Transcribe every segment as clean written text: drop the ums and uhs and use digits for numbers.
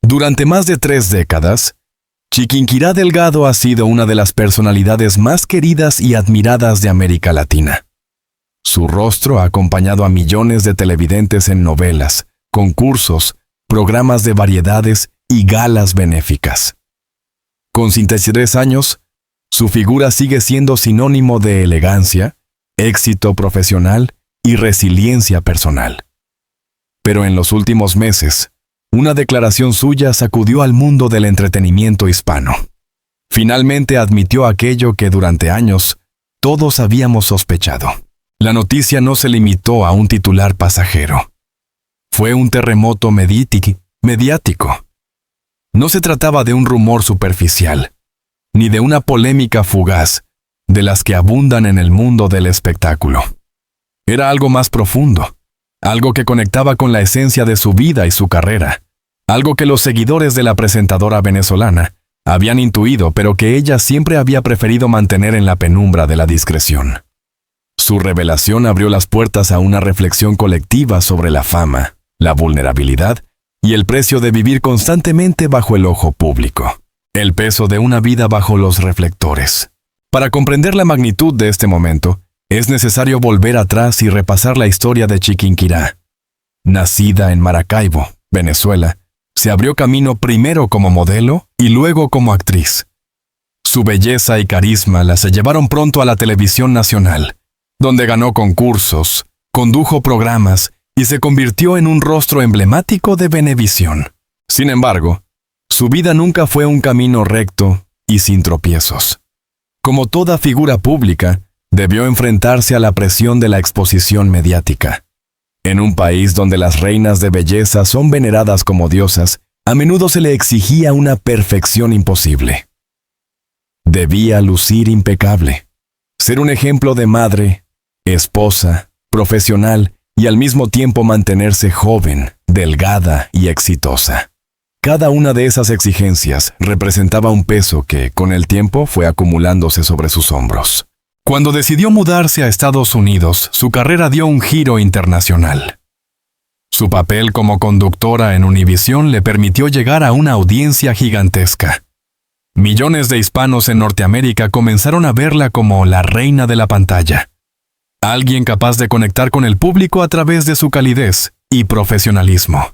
Durante más de 3 décadas, Chiquinquirá Delgado ha sido una de las personalidades más queridas y admiradas de América Latina. Su rostro ha acompañado a millones de televidentes en novelas, concursos, programas de variedades y galas benéficas. Con 53 años, su figura sigue siendo sinónimo de elegancia, éxito profesional y resiliencia personal. Pero en los últimos meses, una declaración suya sacudió al mundo del entretenimiento hispano. Finalmente admitió aquello que durante años todos habíamos sospechado. La noticia no se limitó a un titular pasajero. Fue un terremoto mediático. No se trataba de un rumor superficial, ni de una polémica fugaz, de las que abundan en el mundo del espectáculo. Era algo más profundo, algo que conectaba con la esencia de su vida y su carrera, algo que los seguidores de la presentadora venezolana habían intuido, pero que ella siempre había preferido mantener en la penumbra de la discreción. Su revelación abrió las puertas a una reflexión colectiva sobre la fama, la vulnerabilidad y el precio de vivir constantemente bajo el ojo público, el peso de una vida bajo los reflectores. Para comprender la magnitud de este momento, es necesario volver atrás y repasar la historia de Chiquinquirá. Nacida en Maracaibo, Venezuela, se abrió camino primero como modelo y luego como actriz. Su belleza y carisma la se llevaron pronto a la televisión nacional, donde ganó concursos, condujo programas y se convirtió en un rostro emblemático de Venevisión. Sin embargo, su vida nunca fue un camino recto y sin tropiezos. Como toda figura pública, debió enfrentarse a la presión de la exposición mediática. En un país donde las reinas de belleza son veneradas como diosas, a menudo se le exigía una perfección imposible. Debía lucir impecable, ser un ejemplo de madre, esposa, profesional y al mismo tiempo mantenerse joven, delgada y exitosa. Cada una de esas exigencias representaba un peso que, con el tiempo, fue acumulándose sobre sus hombros. Cuando decidió mudarse a Estados Unidos, su carrera dio un giro internacional. Su papel como conductora en Univisión le permitió llegar a una audiencia gigantesca. Millones de hispanos en Norteamérica comenzaron a verla como la reina de la pantalla, alguien capaz de conectar con el público a través de su calidez y profesionalismo.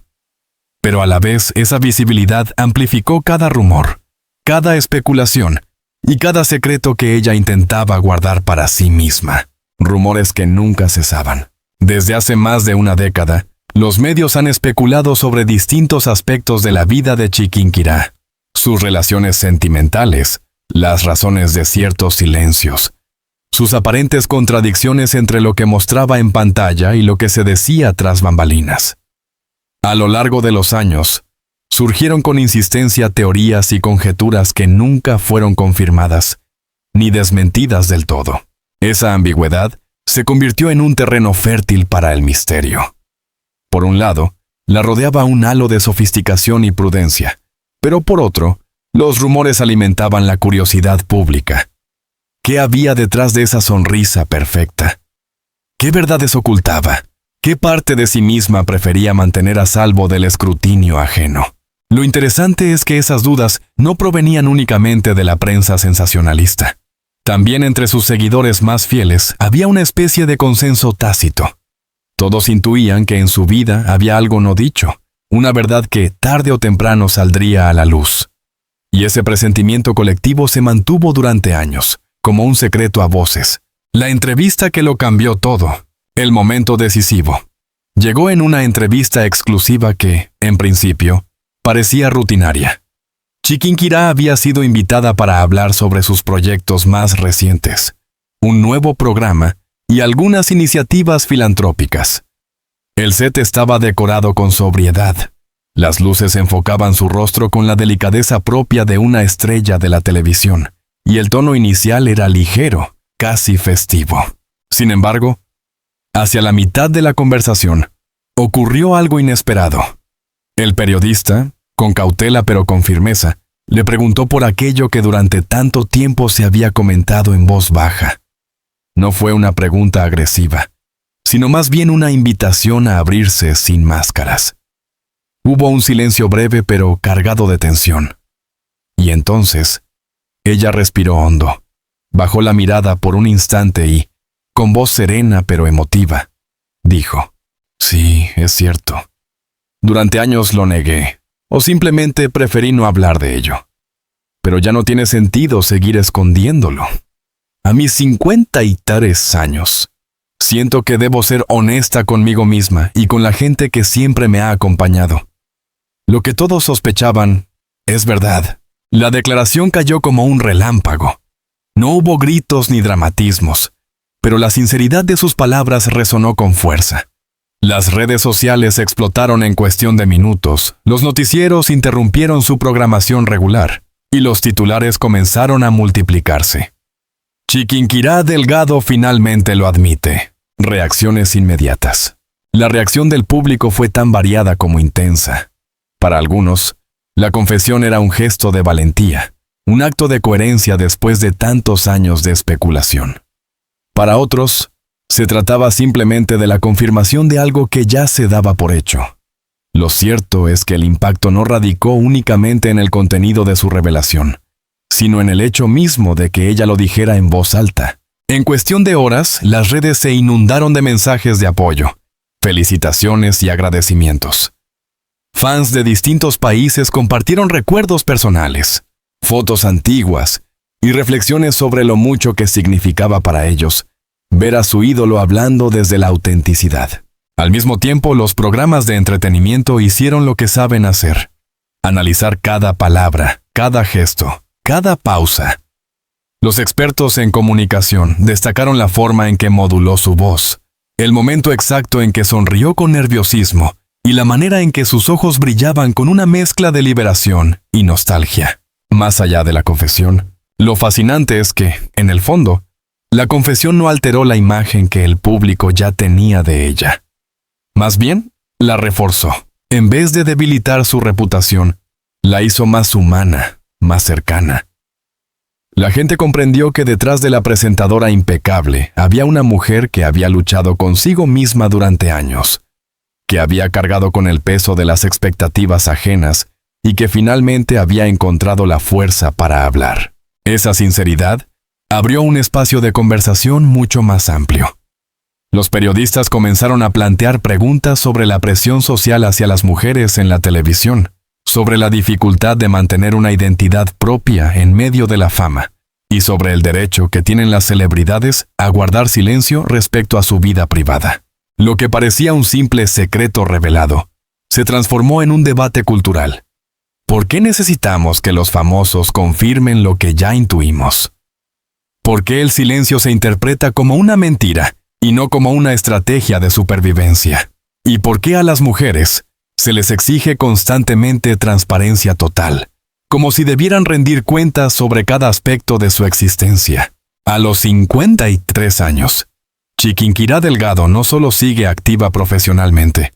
Pero a la vez, esa visibilidad amplificó cada rumor, cada especulación y cada secreto que ella intentaba guardar para sí misma. Rumores que nunca cesaban. Desde hace más de una década, los medios han especulado sobre distintos aspectos de la vida de Chiquinquirá. Sus relaciones sentimentales, las razones de ciertos silencios, sus aparentes contradicciones entre lo que mostraba en pantalla y lo que se decía tras bambalinas. A lo largo de los años, surgieron con insistencia teorías y conjeturas que nunca fueron confirmadas, ni desmentidas del todo. Esa ambigüedad se convirtió en un terreno fértil para el misterio. Por un lado, la rodeaba un halo de sofisticación y prudencia, pero por otro, los rumores alimentaban la curiosidad pública. ¿Qué había detrás de esa sonrisa perfecta? ¿Qué verdades ocultaba? ¿Qué parte de sí misma prefería mantener a salvo del escrutinio ajeno? Lo interesante es que esas dudas no provenían únicamente de la prensa sensacionalista. También entre sus seguidores más fieles había una especie de consenso tácito. Todos intuían que en su vida había algo no dicho, una verdad que tarde o temprano saldría a la luz. Y ese presentimiento colectivo se mantuvo durante años, como un secreto a voces. La entrevista que lo cambió todo, el momento decisivo, llegó en una entrevista exclusiva que, en principio, parecía rutinaria. Chiquinquirá había sido invitada para hablar sobre sus proyectos más recientes, un nuevo programa y algunas iniciativas filantrópicas. El set estaba decorado con sobriedad. Las luces enfocaban su rostro con la delicadeza propia de una estrella de la televisión, y el tono inicial era ligero, casi festivo. Sin embargo, hacia la mitad de la conversación, ocurrió algo inesperado. El periodista, con cautela pero con firmeza, le preguntó por aquello que durante tanto tiempo se había comentado en voz baja. No fue una pregunta agresiva, sino más bien una invitación a abrirse sin máscaras. Hubo un silencio breve pero cargado de tensión. Y entonces, ella respiró hondo, bajó la mirada por un instante y, con voz serena pero emotiva, dijo: «Sí, es cierto. Durante años lo negué, o simplemente preferí no hablar de ello. Pero ya no tiene sentido seguir escondiéndolo. A mis 53 años, siento que debo ser honesta conmigo misma y con la gente que siempre me ha acompañado. Lo que todos sospechaban es verdad. La declaración cayó como un relámpago. No hubo gritos ni dramatismos, pero la sinceridad de sus palabras resonó con fuerza. Las redes sociales explotaron en cuestión de minutos, los noticieros interrumpieron su programación regular, y los titulares comenzaron a multiplicarse. Chiquinquirá Delgado finalmente lo admite. Reacciones inmediatas. La reacción del público fue tan variada como intensa. Para algunos, la confesión era un gesto de valentía, un acto de coherencia después de tantos años de especulación. Para otros, se trataba simplemente de la confirmación de algo que ya se daba por hecho. Lo cierto es que el impacto no radicó únicamente en el contenido de su revelación, sino en el hecho mismo de que ella lo dijera en voz alta. En cuestión de horas, las redes se inundaron de mensajes de apoyo, felicitaciones y agradecimientos. Fans de distintos países compartieron recuerdos personales, fotos antiguas y reflexiones sobre lo mucho que significaba para ellos ver a su ídolo hablando desde la autenticidad. Al mismo tiempo, los programas de entretenimiento hicieron lo que saben hacer: analizar cada palabra, cada gesto, cada pausa. Los expertos en comunicación destacaron la forma en que moduló su voz, el momento exacto en que sonrió con nerviosismo y la manera en que sus ojos brillaban con una mezcla de liberación y nostalgia. Más allá de la confesión, lo fascinante es que, en el fondo, la confesión no alteró la imagen que el público ya tenía de ella. Más bien, la reforzó. En vez de debilitar su reputación, la hizo más humana, más cercana. La gente comprendió que detrás de la presentadora impecable había una mujer que había luchado consigo misma durante años, que había cargado con el peso de las expectativas ajenas y que finalmente había encontrado la fuerza para hablar. Esa sinceridad abrió un espacio de conversación mucho más amplio. Los periodistas comenzaron a plantear preguntas sobre la presión social hacia las mujeres en la televisión, sobre la dificultad de mantener una identidad propia en medio de la fama, y sobre el derecho que tienen las celebridades a guardar silencio respecto a su vida privada. Lo que parecía un simple secreto revelado, se transformó en un debate cultural. ¿Por qué necesitamos que los famosos confirmen lo que ya intuimos? ¿Por qué el silencio se interpreta como una mentira y no como una estrategia de supervivencia? ¿Y por qué a las mujeres se les exige constantemente transparencia total, como si debieran rendir cuentas sobre cada aspecto de su existencia? A los 53 años, Chiquinquirá Delgado no solo sigue activa profesionalmente,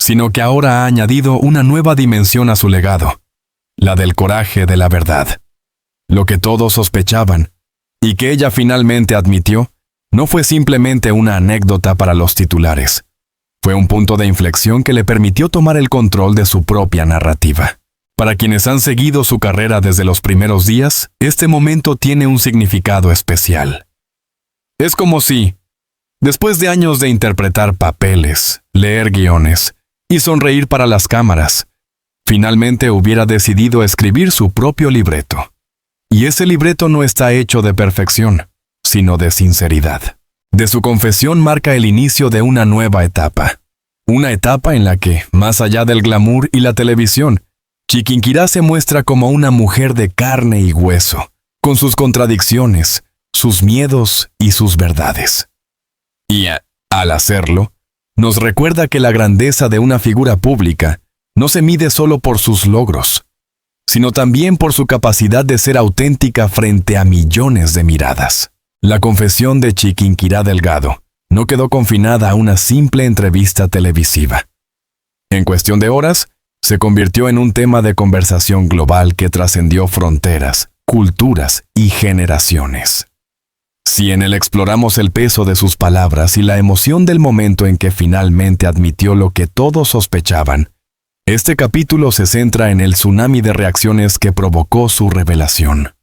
sino que ahora ha añadido una nueva dimensión a su legado, la del coraje de la verdad. Lo que todos sospechaban, y que ella finalmente admitió, no fue simplemente una anécdota para los titulares. Fue un punto de inflexión que le permitió tomar el control de su propia narrativa. Para quienes han seguido su carrera desde los primeros días, este momento tiene un significado especial. Es como si, después de años de interpretar papeles, leer guiones y sonreír para las cámaras, finalmente hubiera decidido escribir su propio libreto. Y ese libreto no está hecho de perfección, sino de sinceridad. De su confesión marca el inicio de una nueva etapa. Una etapa en la que, más allá del glamour y la televisión, Chiquinquirá se muestra como una mujer de carne y hueso, con sus contradicciones, sus miedos y sus verdades. Y, al hacerlo, nos recuerda que la grandeza de una figura pública no se mide solo por sus logros, sino también por su capacidad de ser auténtica frente a millones de miradas. La confesión de Chiquinquirá Delgado no quedó confinada a una simple entrevista televisiva. En cuestión de horas, se convirtió en un tema de conversación global que trascendió fronteras, culturas y generaciones. Si en él exploramos el peso de sus palabras y la emoción del momento en que finalmente admitió lo que todos sospechaban, Este capítulo se centra en el tsunami de reacciones que provocó su revelación.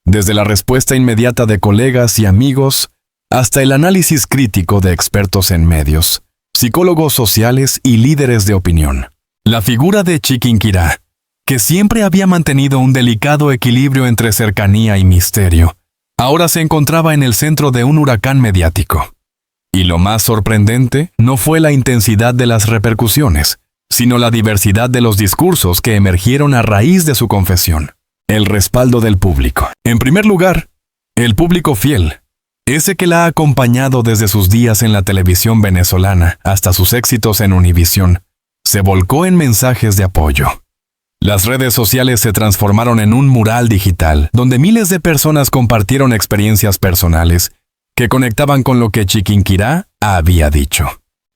Desde la respuesta inmediata de colegas y amigos hasta el análisis crítico de expertos en medios, psicólogos sociales y líderes de opinión. La figura de Chiquinquirá, que siempre había mantenido un delicado equilibrio entre cercanía y misterio, ahora se encontraba en el centro de un huracán mediático. Y lo más sorprendente no fue la intensidad de las repercusiones, sino la diversidad de los discursos que emergieron a raíz de su confesión. El respaldo del público. En primer lugar, el público fiel, ese que la ha acompañado desde sus días en la televisión venezolana hasta sus éxitos en Univisión, se volcó en mensajes de apoyo. Las redes sociales se transformaron en un mural digital, donde miles de personas compartieron experiencias personales que conectaban con lo que Chiquinquirá había dicho.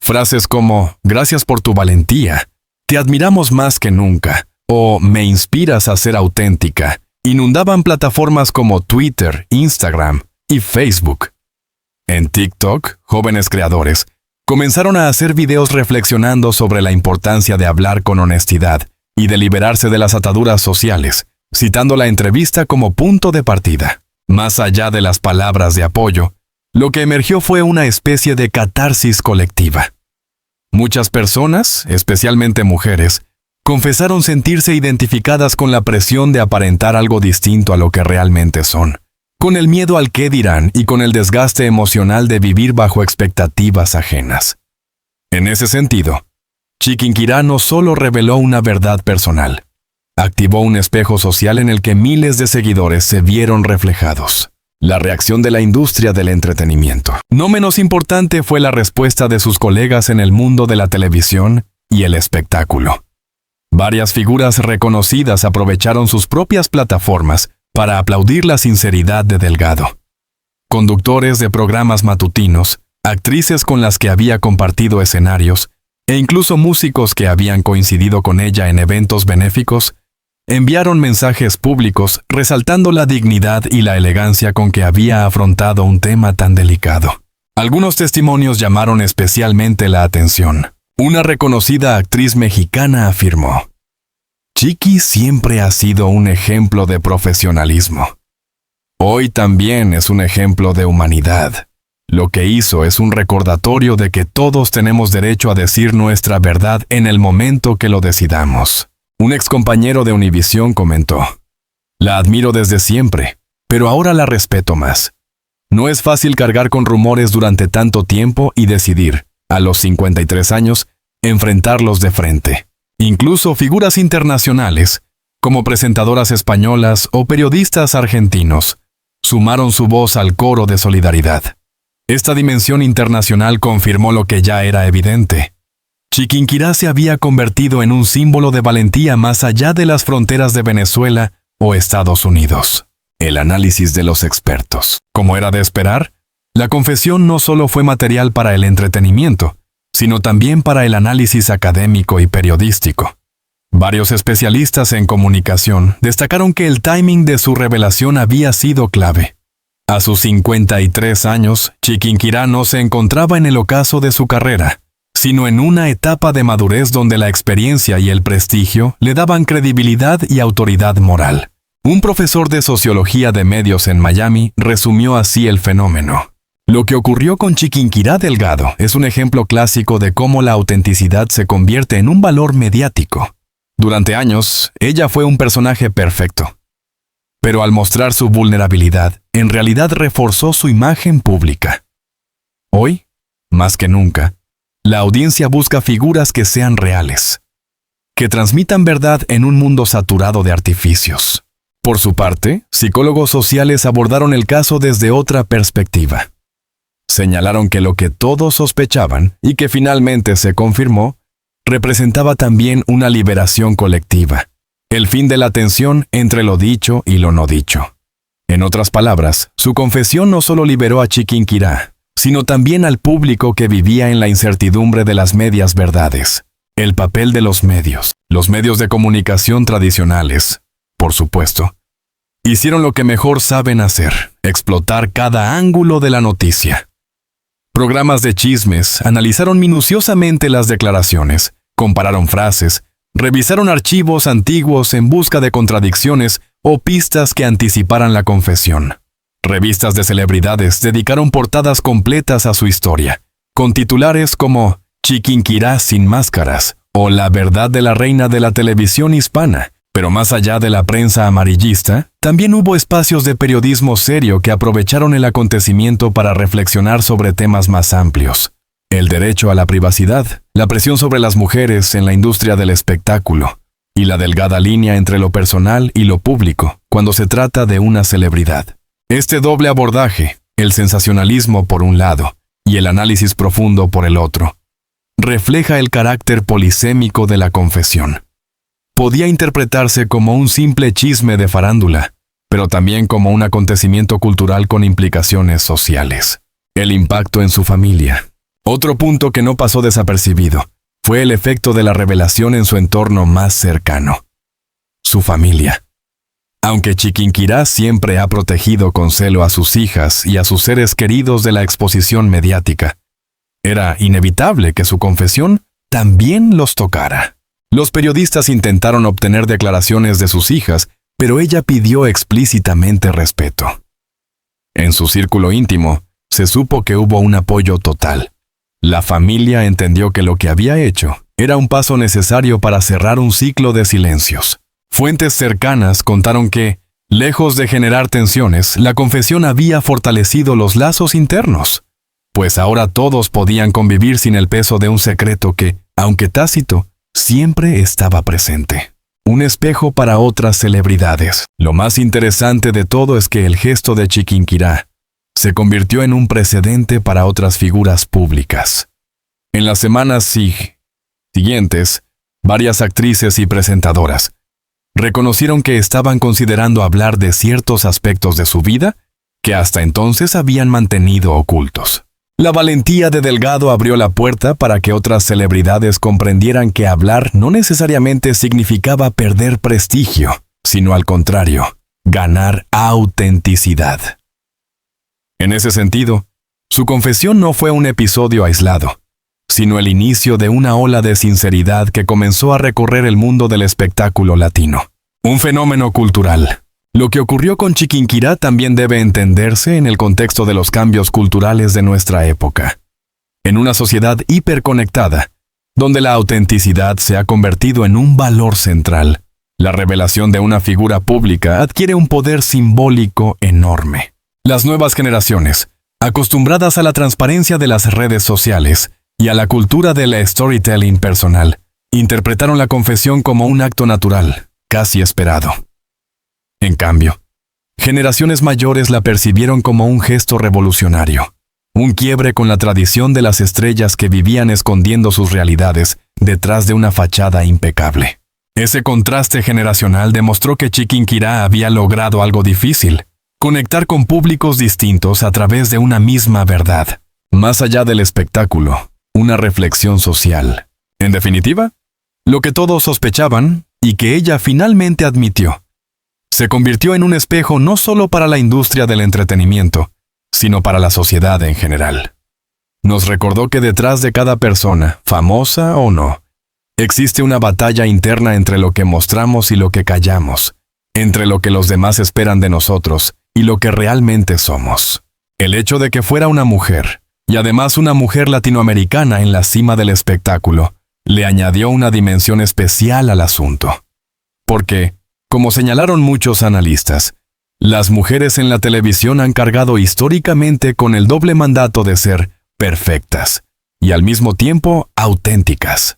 Frases como, gracias por tu valentía, te admiramos más que nunca, o me inspiras a ser auténtica, inundaban plataformas como Twitter, Instagram y Facebook. En TikTok, jóvenes creadores comenzaron a hacer videos reflexionando sobre la importancia de hablar con honestidad y de liberarse de las ataduras sociales, citando la entrevista como punto de partida. Más allá de las palabras de apoyo, lo que emergió fue una especie de catarsis colectiva. Muchas personas, especialmente mujeres, confesaron sentirse identificadas con la presión de aparentar algo distinto a lo que realmente son, con el miedo al qué dirán y con el desgaste emocional de vivir bajo expectativas ajenas. En ese sentido, Chiquinquirá no solo reveló una verdad personal, activó un espejo social en el que miles de seguidores se vieron reflejados. La reacción de la industria del entretenimiento. No menos importante fue la respuesta de sus colegas en el mundo de la televisión y el espectáculo. Varias figuras reconocidas aprovecharon sus propias plataformas para aplaudir la sinceridad de Delgado. Conductores de programas matutinos, actrices con las que había compartido escenarios, e incluso músicos que habían coincidido con ella en eventos benéficos, enviaron mensajes públicos resaltando la dignidad y la elegancia con que había afrontado un tema tan delicado. Algunos testimonios llamaron especialmente la atención. Una reconocida actriz mexicana afirmó: Chiqui siempre ha sido un ejemplo de profesionalismo. Hoy también es un ejemplo de humanidad. Lo que hizo es un recordatorio de que todos tenemos derecho a decir nuestra verdad en el momento que lo decidamos. Un excompañero de Univisión comentó: la admiro desde siempre, pero ahora la respeto más. No es fácil cargar con rumores durante tanto tiempo y decidir, a los 53 años, enfrentarlos de frente. Incluso figuras internacionales, como presentadoras españolas o periodistas argentinos, sumaron su voz al coro de solidaridad. Esta dimensión internacional confirmó lo que ya era evidente. Chiquinquirá se había convertido en un símbolo de valentía más allá de las fronteras de Venezuela o Estados Unidos. El análisis de los expertos. Como era de esperar, la confesión no solo fue material para el entretenimiento, sino también para el análisis académico y periodístico. Varios especialistas en comunicación destacaron que el timing de su revelación había sido clave. A sus 53 años, Chiquinquirá no se encontraba en el ocaso de su carrera, sino en una etapa de madurez donde la experiencia y el prestigio le daban credibilidad y autoridad moral. Un profesor de sociología de medios en Miami resumió así el fenómeno. Lo que ocurrió con Chiquinquirá Delgado es un ejemplo clásico de cómo la autenticidad se convierte en un valor mediático. Durante años, ella fue un personaje perfecto. Pero al mostrar su vulnerabilidad, en realidad reforzó su imagen pública. Hoy, más que nunca, la audiencia busca figuras que sean reales, que transmitan verdad en un mundo saturado de artificios. Por su parte, psicólogos sociales abordaron el caso desde otra perspectiva. Señalaron que lo que todos sospechaban, y que finalmente se confirmó, representaba también una liberación colectiva, el fin de la tensión entre lo dicho y lo no dicho. En otras palabras, su confesión no solo liberó a Chiquinquirá, sino también al público que vivía en la incertidumbre de las medias verdades. El papel de los medios de comunicación tradicionales, por supuesto, hicieron lo que mejor saben hacer, explotar cada ángulo de la noticia. Programas de chismes analizaron minuciosamente las declaraciones, compararon frases, Revisaron archivos antiguos en busca de contradicciones o pistas que anticiparan la confesión. Revistas de celebridades dedicaron portadas completas a su historia, con titulares como Chiquinquirá sin máscaras o La verdad de la reina de la televisión hispana. Pero más allá de la prensa amarillista, también hubo espacios de periodismo serio que aprovecharon el acontecimiento para reflexionar sobre temas más amplios. El derecho a la privacidad, la presión sobre las mujeres en la industria del espectáculo, y la delgada línea entre lo personal y lo público cuando se trata de una celebridad. Este doble abordaje, el sensacionalismo por un lado y el análisis profundo por el otro, refleja el carácter polisémico de la confesión. Podía interpretarse como un simple chisme de farándula, pero también como un acontecimiento cultural con implicaciones sociales. El impacto en su familia. Otro punto que no pasó desapercibido fue el efecto de la revelación en su entorno más cercano. Su familia. Aunque Chiquinquirá siempre ha protegido con celo a sus hijas y a sus seres queridos de la exposición mediática, era inevitable que su confesión también los tocara. Los periodistas intentaron obtener declaraciones de sus hijas, pero ella pidió explícitamente respeto. En su círculo íntimo, se supo que hubo un apoyo total. La familia entendió que lo que había hecho era un paso necesario para cerrar un ciclo de silencios. Fuentes cercanas contaron que, lejos de generar tensiones, la confesión había fortalecido los lazos internos, pues ahora todos podían convivir sin el peso de un secreto que, aunque tácito, siempre estaba presente. Un espejo para otras celebridades. Lo más interesante de todo es que el gesto de Chiquinquirá se convirtió en un precedente para otras figuras públicas. En las semanas siguientes, varias actrices y presentadoras reconocieron que estaban considerando hablar de ciertos aspectos de su vida que hasta entonces habían mantenido ocultos. La valentía de Delgado abrió la puerta para que otras celebridades comprendieran que hablar no necesariamente significaba perder prestigio, sino al contrario, ganar autenticidad. En ese sentido, su confesión no fue un episodio aislado, sino el inicio de una ola de sinceridad que comenzó a recorrer el mundo del espectáculo latino. Un fenómeno cultural. Lo que ocurrió con Chiquinquirá también debe entenderse en el contexto de los cambios culturales de nuestra época. En una sociedad hiperconectada, donde la autenticidad se ha convertido en un valor central, la revelación de una figura pública adquiere un poder simbólico enorme. Las nuevas generaciones, acostumbradas a la transparencia de las redes sociales y a la cultura del storytelling personal, interpretaron la confesión como un acto natural, casi esperado. En cambio, generaciones mayores la percibieron como un gesto revolucionario, un quiebre con la tradición de las estrellas que vivían escondiendo sus realidades detrás de una fachada impecable. Ese contraste generacional demostró que Chiquinquirá había logrado algo difícil: conectar con públicos distintos a través de una misma verdad, más allá del espectáculo, una reflexión social. En definitiva, lo que todos sospechaban y que ella finalmente admitió, se convirtió en un espejo no solo para la industria del entretenimiento, sino para la sociedad en general. Nos recordó que detrás de cada persona, famosa o no, existe una batalla interna entre lo que mostramos y lo que callamos, entre lo que los demás esperan de nosotros y lo que realmente somos. El hecho de que fuera una mujer, y además una mujer latinoamericana en la cima del espectáculo, le añadió una dimensión especial al asunto. Porque, como señalaron muchos analistas, las mujeres en la televisión han cargado históricamente con el doble mandato de ser perfectas y al mismo tiempo auténticas.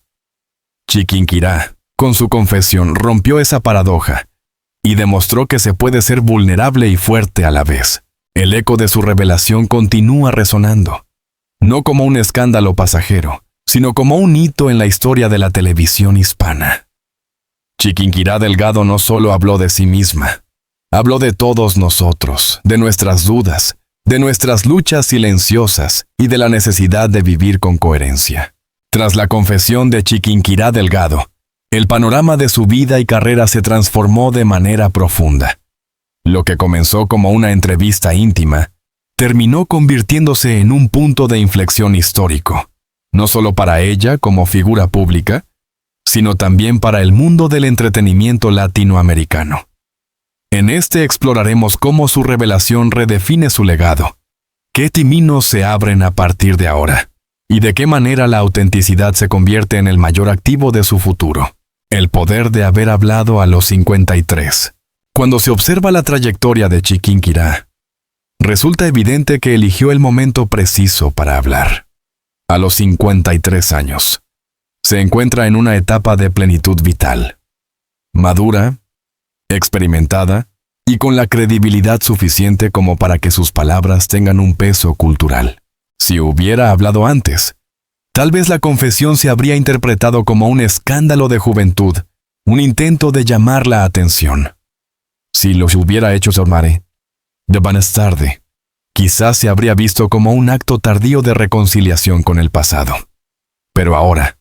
Chiquinquirá, con su confesión, rompió esa paradoja y demostró que se puede ser vulnerable y fuerte a la vez. El eco de su revelación continúa resonando, no como un escándalo pasajero, sino como un hito en la historia de la televisión hispana. Chiquinquirá Delgado no solo habló de sí misma, habló de todos nosotros, de nuestras dudas, de nuestras luchas silenciosas y de la necesidad de vivir con coherencia. Tras la confesión de Chiquinquirá Delgado, el panorama de su vida y carrera se transformó de manera profunda. Lo que comenzó como una entrevista íntima, terminó convirtiéndose en un punto de inflexión histórico, no solo para ella como figura pública, sino también para el mundo del entretenimiento latinoamericano. En este exploraremos cómo su revelación redefine su legado, qué caminos se abren a partir de ahora, y de qué manera la autenticidad se convierte en el mayor activo de su futuro. El poder de haber hablado a los 53. Cuando se observa la trayectoria de Chiquinquirá, resulta evidente que eligió el momento preciso para hablar. A los 53 años, se encuentra en una etapa de plenitud vital, madura, experimentada y con la credibilidad suficiente como para que sus palabras tengan un peso cultural. Si hubiera hablado antes, tal vez la confesión se habría interpretado como un escándalo de juventud, un intento de llamar la atención. Si lo hubiera hecho Sormare, de más tarde, quizás se habría visto como un acto tardío de reconciliación con el pasado. Pero ahora,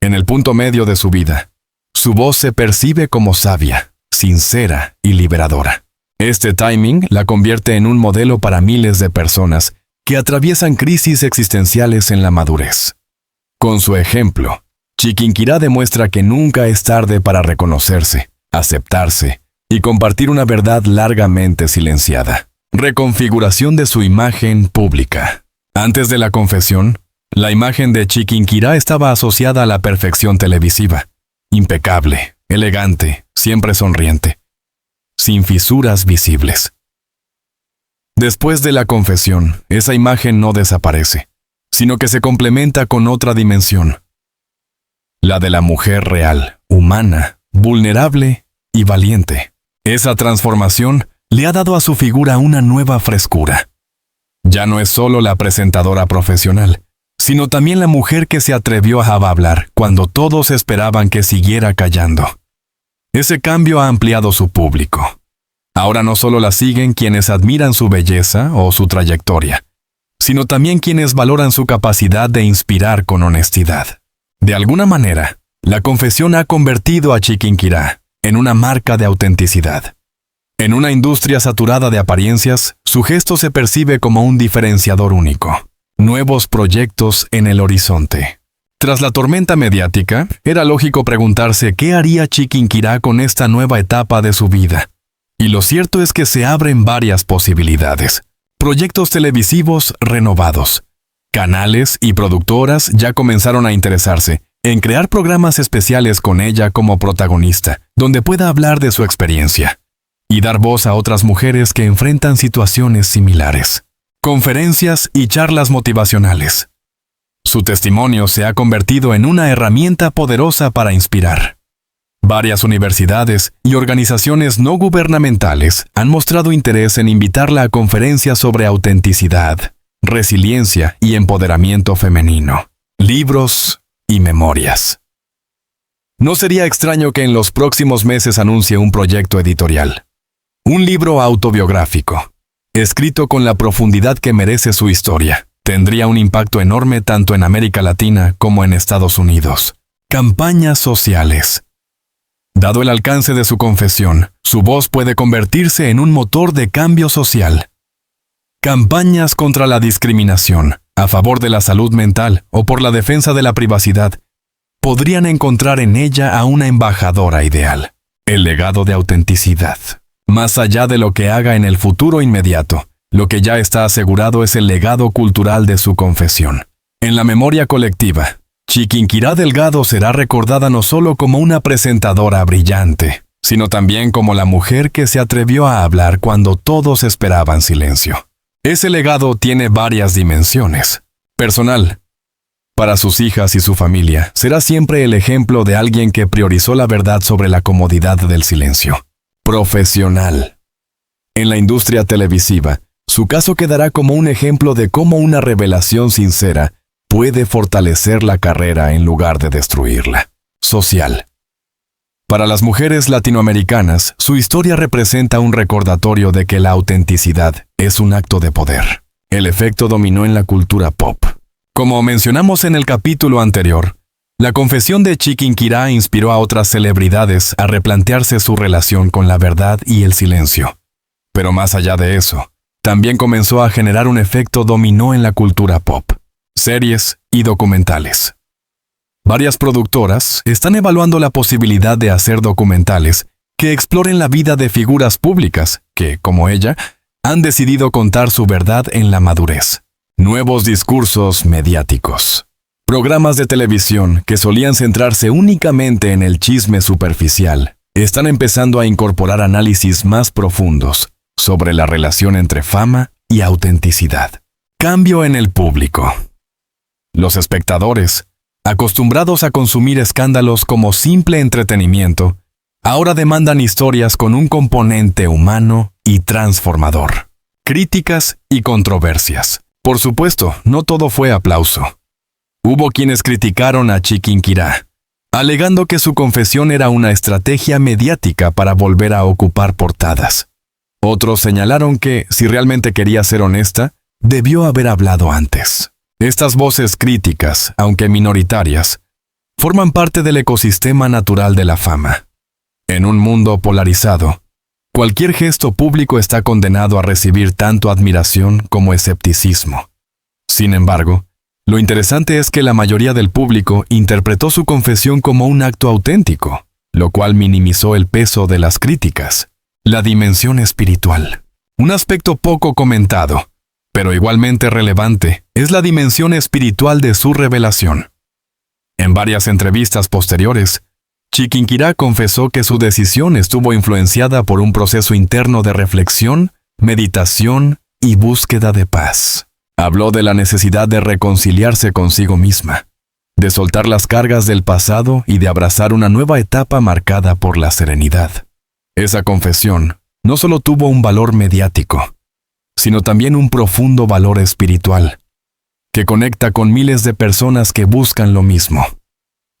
en el punto medio de su vida, su voz se percibe como sabia, sincera y liberadora. Este timing la convierte en un modelo para miles de personas que atraviesan crisis existenciales en la madurez. Con su ejemplo, Chiquinquirá demuestra que nunca es tarde para reconocerse, aceptarse y compartir una verdad largamente silenciada. Reconfiguración de su imagen pública. Antes de la confesión, la imagen de Chiquinquirá estaba asociada a la perfección televisiva. Impecable, elegante, siempre sonriente, sin fisuras visibles. Después de la confesión, esa imagen no desaparece, sino que se complementa con otra dimensión. La de la mujer real, humana, vulnerable y valiente. Esa transformación le ha dado a su figura una nueva frescura. Ya no es solo la presentadora profesional, sino también la mujer que se atrevió a hablar cuando todos esperaban que siguiera callando. Ese cambio ha ampliado su público. Ahora no solo la siguen quienes admiran su belleza o su trayectoria, sino también quienes valoran su capacidad de inspirar con honestidad. De alguna manera, la confesión ha convertido a Chiquinquirá en una marca de autenticidad. En una industria saturada de apariencias, su gesto se percibe como un diferenciador único. Nuevos proyectos en el horizonte. Tras la tormenta mediática, era lógico preguntarse qué haría Chiquinquirá con esta nueva etapa de su vida. Y lo cierto es que se abren varias posibilidades. Proyectos televisivos renovados. Canales y productoras ya comenzaron a interesarse en crear programas especiales con ella como protagonista, donde pueda hablar de su experiencia y dar voz a otras mujeres que enfrentan situaciones similares. Conferencias y charlas motivacionales. Su testimonio se ha convertido en una herramienta poderosa para inspirar. Varias universidades y organizaciones no gubernamentales han mostrado interés en invitarla a conferencias sobre autenticidad, resiliencia y empoderamiento femenino, libros y memorias. No sería extraño que en los próximos meses anuncie un proyecto editorial. Un libro autobiográfico, escrito con la profundidad que merece su historia, tendría un impacto enorme tanto en América Latina como en Estados Unidos. Campañas sociales. Dado el alcance de su confesión, su voz puede convertirse en un motor de cambio social. Campañas contra la discriminación, a favor de la salud mental o por la defensa de la privacidad, podrían encontrar en ella a una embajadora ideal. El legado de autenticidad. Más allá de lo que haga en el futuro inmediato, lo que ya está asegurado es el legado cultural de su confesión. En la memoria colectiva, Chiquinquirá Delgado será recordada no solo como una presentadora brillante, sino también como la mujer que se atrevió a hablar cuando todos esperaban silencio. Ese legado tiene varias dimensiones. Personal. Para sus hijas y su familia, será siempre el ejemplo de alguien que priorizó la verdad sobre la comodidad del silencio. Profesional. En la industria televisiva, su caso quedará como un ejemplo de cómo una revelación sincera puede fortalecer la carrera en lugar de destruirla. Social. Para las mujeres latinoamericanas, su historia representa un recordatorio de que la autenticidad es un acto de poder. El efecto dominó en la cultura pop. Como mencionamos en el capítulo anterior, la confesión de Chiquinquirá inspiró a otras celebridades a replantearse su relación con la verdad y el silencio. Pero más allá de eso, también comenzó a generar un efecto dominó en la cultura pop. Series y documentales. Varias productoras están evaluando la posibilidad de hacer documentales que exploren la vida de figuras públicas que, como ella, han decidido contar su verdad en la madurez. Nuevos discursos mediáticos. Programas de televisión que solían centrarse únicamente en el chisme superficial están empezando a incorporar análisis más profundos sobre la relación entre fama y autenticidad. Cambio en el público. Los espectadores, acostumbrados a consumir escándalos como simple entretenimiento, ahora demandan historias con un componente humano y transformador. Críticas y controversias. Por supuesto, no todo fue aplauso. Hubo quienes criticaron a Chiquinquirá, alegando que su confesión era una estrategia mediática para volver a ocupar portadas. Otros señalaron que, si realmente quería ser honesta, debió haber hablado antes. Estas voces críticas, aunque minoritarias, forman parte del ecosistema natural de la fama. En un mundo polarizado, cualquier gesto público está condenado a recibir tanto admiración como escepticismo. Sin embargo, lo interesante es que la mayoría del público interpretó su confesión como un acto auténtico, lo cual minimizó el peso de las críticas. La dimensión espiritual. Un aspecto poco comentado, pero igualmente relevante, es la dimensión espiritual de su revelación. En varias entrevistas posteriores, Chiquinquirá confesó que su decisión estuvo influenciada por un proceso interno de reflexión, meditación y búsqueda de paz. Habló de la necesidad de reconciliarse consigo misma, de soltar las cargas del pasado y de abrazar una nueva etapa marcada por la serenidad. Esa confesión no solo tuvo un valor mediático, sino también un profundo valor espiritual, que conecta con miles de personas que buscan lo mismo: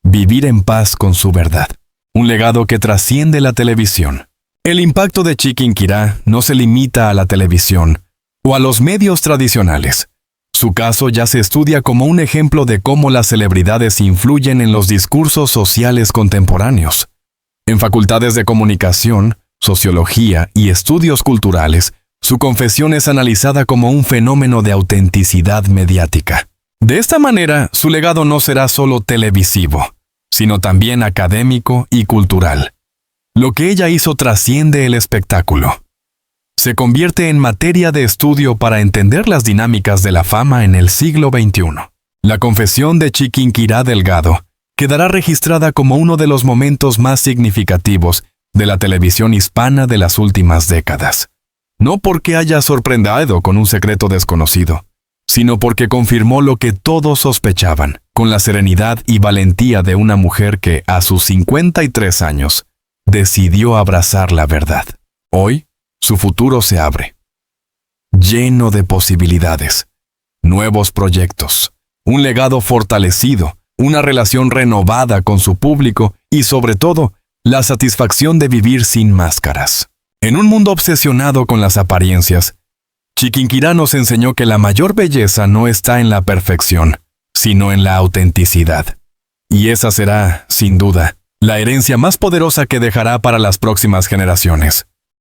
vivir en paz con su verdad. Un legado que trasciende la televisión. El impacto de Chiquinquirá no se limita a la televisión o a los medios tradicionales. Su caso ya se estudia como un ejemplo de cómo las celebridades influyen en los discursos sociales contemporáneos. En facultades de comunicación, sociología y estudios culturales, su confesión es analizada como un fenómeno de autenticidad mediática. De esta manera, su legado no será solo televisivo, sino también académico y cultural. Lo que ella hizo trasciende el espectáculo. Se convierte en materia de estudio para entender las dinámicas de la fama en el siglo XXI. La confesión de Chiquinquirá Delgado quedará registrada como uno de los momentos más significativos de la televisión hispana de las últimas décadas. No porque haya sorprendido con un secreto desconocido, sino porque confirmó lo que todos sospechaban, con la serenidad y valentía de una mujer que, a sus 53 años, decidió abrazar la verdad. Hoy, su futuro se abre, lleno de posibilidades, nuevos proyectos, un legado fortalecido, una relación renovada con su público y, sobre todo, la satisfacción de vivir sin máscaras. En un mundo obsesionado con las apariencias, Chiquinquirá nos enseñó que la mayor belleza no está en la perfección, sino en la autenticidad. Y esa será, sin duda, la herencia más poderosa que dejará para las próximas generaciones.